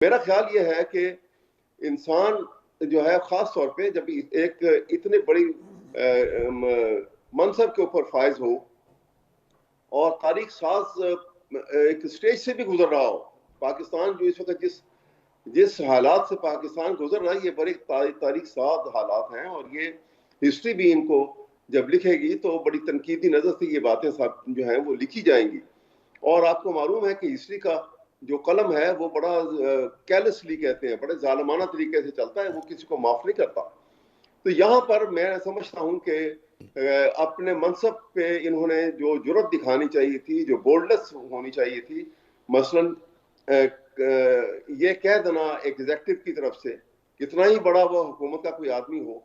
मेरा ख्याल ये है कि इंसान जो है ख़ास तौर पे जब एक इतने बड़ी मनसब के ऊपर फायज हो और तारीख साज एक स्टेज से भी गुजर रहा हो, पाकिस्तान जो इस वक्त जिस जिस हालात से पाकिस्तान गुजर रहा है, ये बड़े तारीख साज हालात हैं और ये हिस्ट्री भी इनको जब लिखेगी तो बड़ी तनकीदी नज़र से ये बातें सब जो हैं वो लिखी जाएंगी। और आपको मालूम है कि हिस्ट्री का जो कलम है वो बड़ा कैलसली कहते हैं, बड़े जालमाना तरीके से चलता है, वो किसी को माफ नहीं करता। तो यहाँ पर मैं समझता हूँ कि अपने मनसब पे इन्होंने जो जुर्रत दिखानी चाहिए थी, जो बोल्डनेस होनी चाहिए थी, मसलन ये कह देना एग्जेक्टिव की तरफ से, कितना ही बड़ा वो हुकूमत का कोई आदमी हो,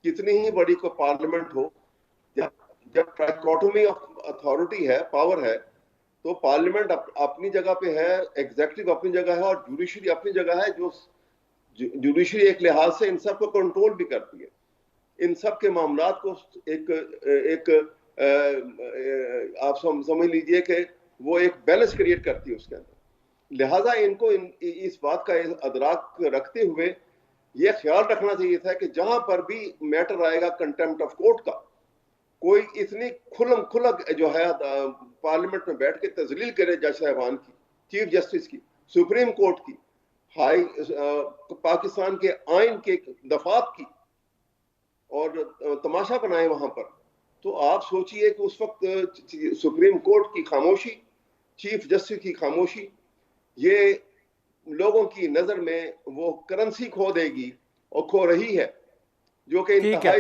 कितनी ही बड़ी कोई पार्लियामेंट हो, जब जब ट्राइकोटोमी ऑफ अथॉरिटी है, पावर है, तो पार्लियामेंट अपनी जगह पे है, एग्जेक्टिव अपनी जगह है और जुडिशरी अपनी जगह है। जो जुडिशरी एक लिहाज से इन सब को कंट्रोल भी करती है, इन सब के मामलात को एक एक आप समझ लीजिए कि वो एक बैलेंस क्रिएट करती है उसके अंदर। लिहाजा इनको इस बात का अदराक रखते हुए ये ख्याल रखना चाहिए था कि जहां पर भी मैटर आएगा कंटेम्प्ट ऑफ कोर्ट का, कोई इतनी खुलम खुलक जो है पार्लियामेंट में बैठ के तजलील करे जज साहबान की, चीफ जस्टिस की, सुप्रीम कोर्ट की, हाई पाकिस्तान के आइन के दफात की, और तमाशा बनाए वहां पर, तो आप सोचिए कि उस वक्त सुप्रीम कोर्ट की खामोशी, चीफ जस्टिस की खामोशी, ये लोगों की नजर में वो करेंसी खो देगी और खो रही है, जो कि ठीक है। इंतहाई